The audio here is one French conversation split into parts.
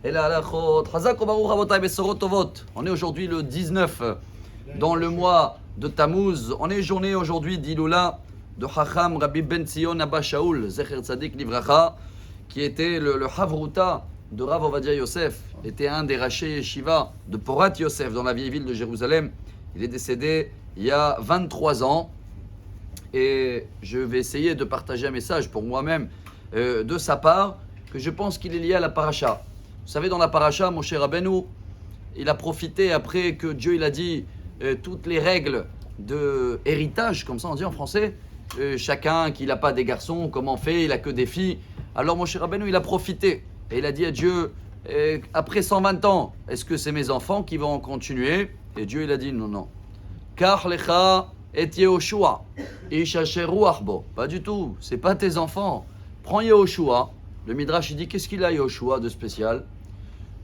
Et la halachot. Chazak ubaruch rabotai besorot tovot. On est aujourd'hui le 19 dans le mois de Tammuz. On est journée aujourd'hui d'Iloula de Chacham Rabbi Ben Zion Abba Shaul, Zecher Tzadik Livracha, qui était le Havruta de Rav Ovadia Yosef, était un des rachés yeshiva de Porat Yosef dans la vieille ville de Jérusalem. Il est décédé il y a 23 ans et je vais essayer de partager un message pour moi-même de sa part que je pense qu'il est lié à la paracha. Vous savez, dans la paracha, Moshe Rabbeinu, il a profité après que Dieu il a dit toutes les règles de héritage, comme ça on dit en français, chacun qui n'a pas des garçons, comment on fait, il n'a que des filles. Alors Moshe Rabbeinu, il a profité et il a dit à Dieu, après 120 ans, est-ce que c'est mes enfants qui vont continuer? Et Dieu il a dit non, non. Kach lecha et Yehoshua, ish asher ruach bo. Pas du tout, c'est pas tes enfants. Prends Yehoshua. Le Midrash il dit, qu'est-ce qu'il a Yehoshua de spécial?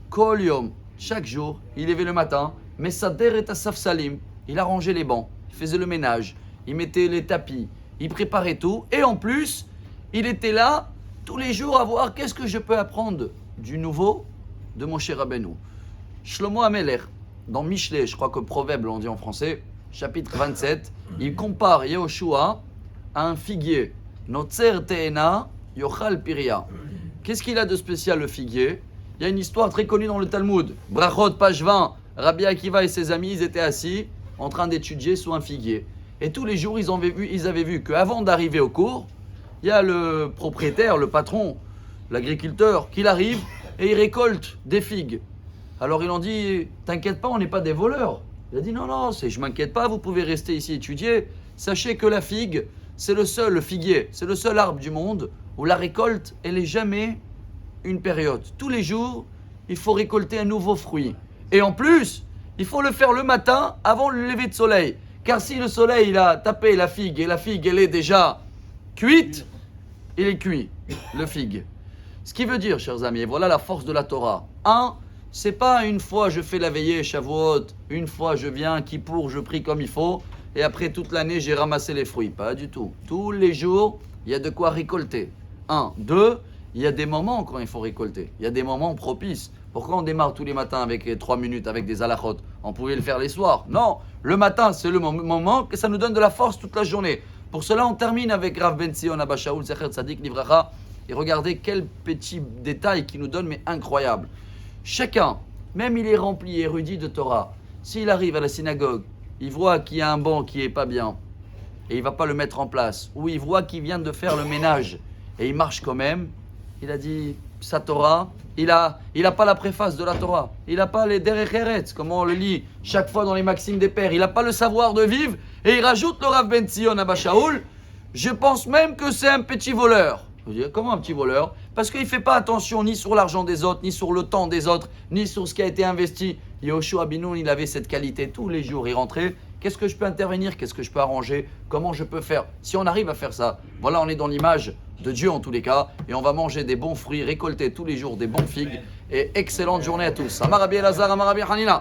Kol yom, chaque jour, il levait le matin, mesader et asafsalim, il arrangeait les bancs, il faisait le ménage, il mettait les tapis, il préparait tout, et en plus, il était là tous les jours à voir qu'est-ce que je peux apprendre du nouveau de Moshe Rabbeinu. Shlomo Amelech, dans Mishlei, je crois que Proverbe l'on dit en français, chapitre 27, il compare Yehoshua à un figuier. Notzer te'ena yochal piria. Qu'est-ce qu'il a de spécial le figuier? Il y a une histoire très connue dans le Talmud. Brachot, page 20, Rabbi Akiva et ses amis, ils étaient assis en train d'étudier sous un figuier. Et tous les jours, ils avaient vu qu'avant d'arriver au cours, il y a le propriétaire, le patron, l'agriculteur, qui arrive et il récolte des figues. Alors ils ont dit, t'inquiète pas, on n'est pas des voleurs. Il a dit, non, non, je m'inquiète pas, vous pouvez rester ici étudier. Sachez que la figue, le figuier, c'est le seul arbre du monde où la récolte, elle n'est jamais une période. Tous les jours, il faut récolter un nouveau fruit. Et en plus, il faut le faire le matin avant le lever de soleil. Car si le soleil il a tapé la figue et la figue elle est déjà cuite, il est cuit, le figue. Ce qui veut dire, chers amis, et voilà la force de la Torah. C'est pas une fois je fais la veillée Shavuot, une fois je viens Kippour, je prie comme il faut, et après toute l'année j'ai ramassé les fruits. Pas du tout. Tous les jours, il y a de quoi récolter. 2, il y a des moments quand il faut récolter. Il y a des moments propices. Pourquoi on démarre tous les matins avec 3 minutes avec des halachot? On pouvait le faire les soirs. Non, le matin, c'est le moment que ça nous donne de la force toute la journée. Pour cela, on termine avec Rav Ben Zion Abba Shaul, Zecher Tzadik Livracha. Et regardez quel petit détail qui nous donne, mais incroyable. Chacun, même il est rempli, érudit de Torah, s'il arrive à la synagogue, il voit qu'il y a un banc qui n'est pas bien, et il ne va pas le mettre en place, ou il voit qu'il vient de faire le ménage, et il marche quand même, il a dit, sa Torah, il a pas la préface de la Torah, il n'a pas les derech eretz, comme on le lit chaque fois dans les maximes des pères, il n'a pas le savoir de vivre, et il rajoute le Rav Ben Zion Abba Shaul, je pense même que c'est un petit voleur. Vous dites, comment un petit voleur? Parce qu'il ne fait pas attention ni sur l'argent des autres, ni sur le temps des autres, ni sur ce qui a été investi. Yehoshua Binoun, il avait cette qualité. Tous les jours, il rentrait. Qu'est-ce que je peux intervenir? Qu'est-ce que je peux arranger? Comment je peux faire? Si on arrive à faire ça, voilà, on est dans l'image de Dieu en tous les cas. Et on va manger des bons fruits, récolter tous les jours des bons figues. Et excellente journée à tous. Amar Rabbi Elazar, Amar Rabbi Hanina.